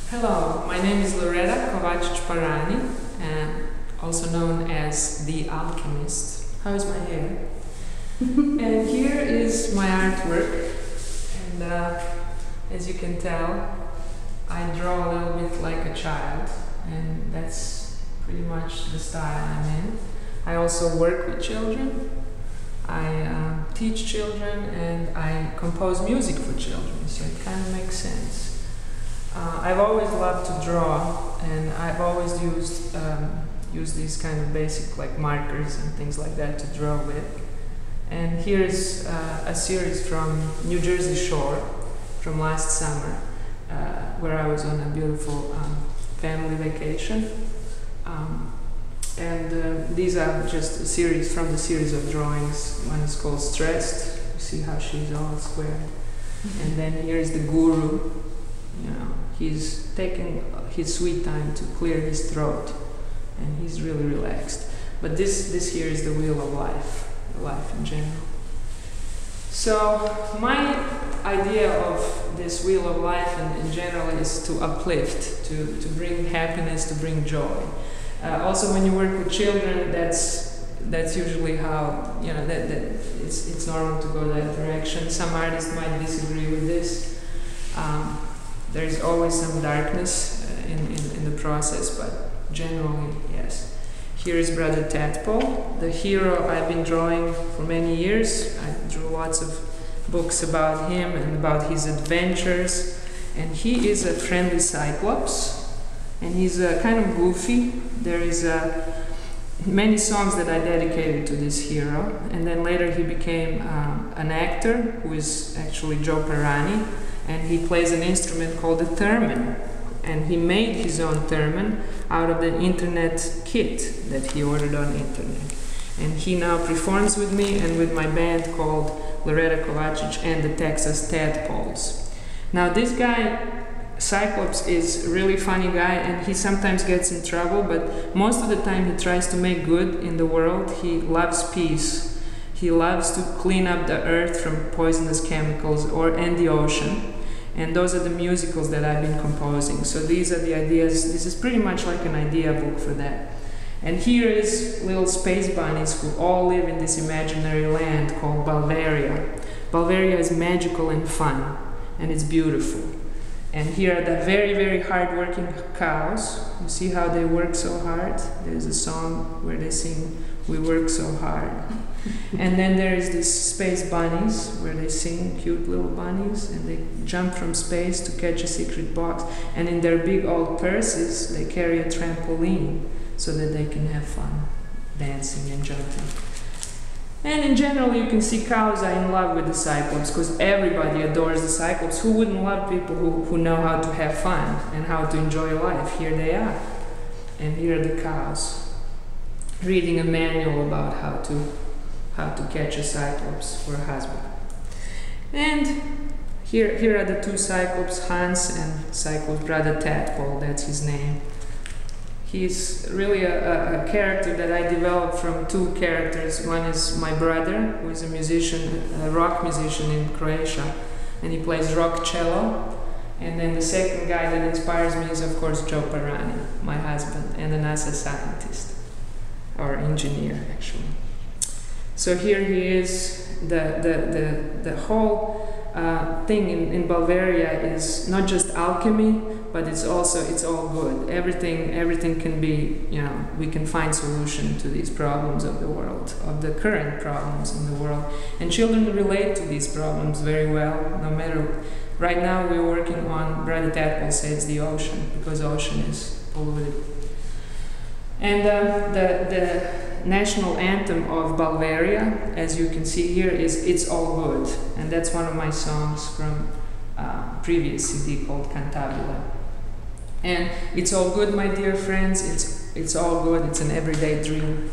Hello, my name is Loreta Kovacic-Parani, also known as the Alchemist. How is my hair? And here is my artwork, and as you can tell, I draw a little bit like a child, and that's pretty much the style I'm in. I also work with children, I teach children, and I compose music for children, so it kind of makes sense. I've always loved to draw, and I've always used these kind of basic like markers and things like that to draw with. And here's a series from New Jersey Shore from last summer, where I was on a beautiful family vacation. These are just a series from the series of drawings. One is called Stressed. You see how she's all square. And then here's the guru. You know, he's taking his sweet time to clear his throat, and he's really relaxed. But this here is the wheel of life in general. So my idea of this wheel of life in general is to uplift, to bring happiness, to bring joy. Also, when you work with children, that's usually how, you know, that it's normal to go that direction. Some artists might disagree with this. There's always some darkness in the process, but generally, yes. Here is Brother Tadpole, the hero I've been drawing for many years. I drew lots of books about him and about his adventures. And he is a friendly cyclops, and he's kind of goofy. There is many songs that I dedicated to this hero, and then later he became an actor who is actually Joe Parani, and he plays an instrument called the theremin, and he made his own theremin out of the internet kit that he ordered on internet. And he now performs with me and with my band called Loreta Kovacic and the Texas Tadpoles. Now this guy, Cyclops, is a really funny guy, and he sometimes gets in trouble, but most of the time he tries to make good in the world. He loves peace. He loves to clean up the earth from poisonous chemicals and the ocean. And those are the musicals that I've been composing. So these are the ideas. This is pretty much like an idea book for that. And here is little space bunnies who all live in this imaginary land called Balveria. Balveria is magical and fun, and it's beautiful. And here are the very, very hard-working cows. You see how they work so hard? There's a song where they sing, "We work so hard." And then there is these space bunnies where they sing, cute little bunnies, and they jump from space to catch a secret box. And in their big old purses, they carry a trampoline so that they can have fun dancing and jumping. And in general, you can see cows are in love with the Cyclops, because everybody adores the Cyclops. Who wouldn't love people who know how to have fun and how to enjoy life? Here they are. And here are the cows, reading a manual about how to catch a Cyclops for a husband. And here are the two Cyclops, Hans and Cyclops Brother Tadpole, that's his name. He's really a character that I developed from two characters. One is my brother, who is a musician, a rock musician in Croatia, and he plays rock cello. And then the second guy that inspires me is, of course, Joe Parani, my husband, and a NASA scientist, or engineer, actually. So here he is. The whole thing in Balveria is not just alchemy, but it's all good. Everything can be, you know, we can find solution to these problems of the world, of the current problems in the world. And children relate to these problems very well, no matter. Right now we're working on, Brother Tadpole says, the ocean, because ocean is polluted. And the national anthem of Balveria, as you can see here, is "It's All Good," and that's one of my songs from previous CD called Cantabile. And it's all good, my dear friends. It's all good. It's an everyday dream.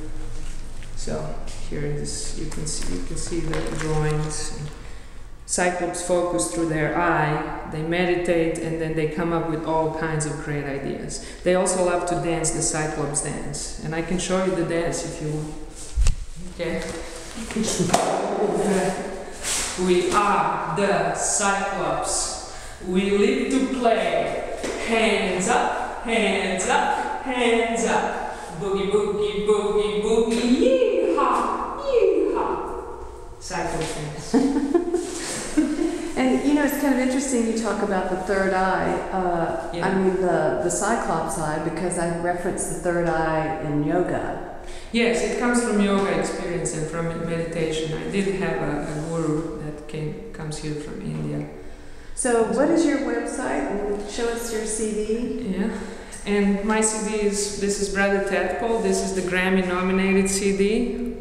So here it is. You can see the drawings. Cyclops focus through their eye, they meditate, and then they come up with all kinds of great ideas. They also love to dance the Cyclops dance, and I can show you the dance if you want. Okay? We are the Cyclops. We live to play. Hands up, hands up, hands up. Boogie, boogie, boogie, boogie. Yee-haw, yee-haw. Cycle things. And you know, it's kind of interesting you talk about the third eye. Yeah. I mean, the Cyclops eye, because I referenced the third eye in yoga. Yes, it comes from yoga experience and from meditation. I did have a guru that comes here from India. So, what is your website? And show us your CD. Yeah, and my CD this is Brother Tadpole. This is the Grammy-nominated CD.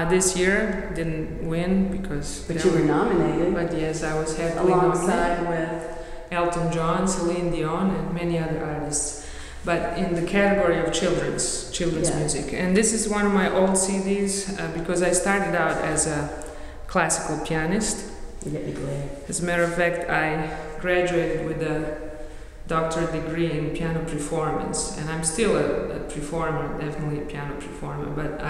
This year didn't win because. But you were nominated. But yes, I was happily alongside nominated. with Elton John, Celine Dion, and many other artists. But in the category of children's Yeah. music. And this is one of my old CDs because I started out as a classical pianist. You get me glare. As a matter of fact, I graduated with a doctorate degree in piano performance, and I'm still a performer, definitely a piano performer. But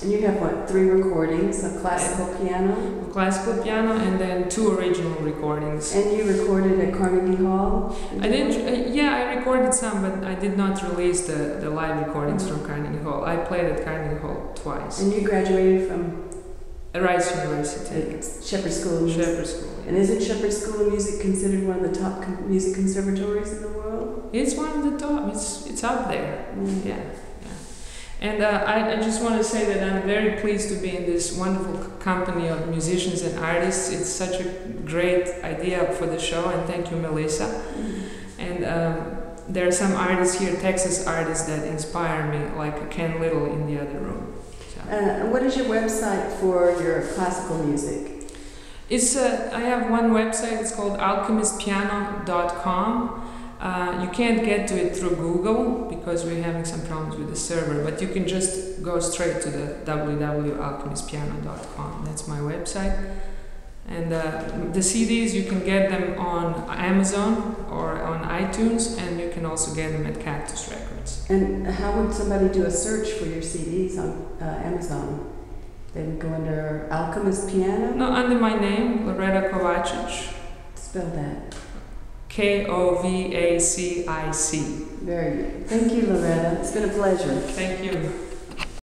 And you have what, 3 recordings of classical piano? classical piano, and then 2 original recordings. And you recorded at Carnegie Hall? I did, yeah, I recorded some, but I did not release the live recordings from Carnegie Hall. I played at Carnegie Hall twice. And you graduated from Rice University. Shepherd School of Music. Shepherd School. And isn't Shepherd School of Music considered one of the top music conservatories in the world? It's one of the top. It's up there. Mm. Yeah. And I just want to say that I'm very pleased to be in this wonderful company of musicians and artists. It's such a great idea for the show, and thank you, Melissa. Mm. And there are some artists here, Texas artists, that inspire me, like Ken Little in the other room. So. What is your website for your classical music? It's I have one website. It's called alchemistpiano.com. You can't get to it through Google because we're having some problems with the server, but you can just go straight to the www.alchemistpiano.com. That's my website. And the CDs, you can get them on Amazon or on iTunes, and you can also get them at Cactus Records. And how would somebody do a search for your CDs on Amazon? They would go under Alchemist Piano? No, under my name, Loreta Kovacic. Spell that. Kovacic. Very good. Thank you, Loreta. It's been a pleasure. Thank you.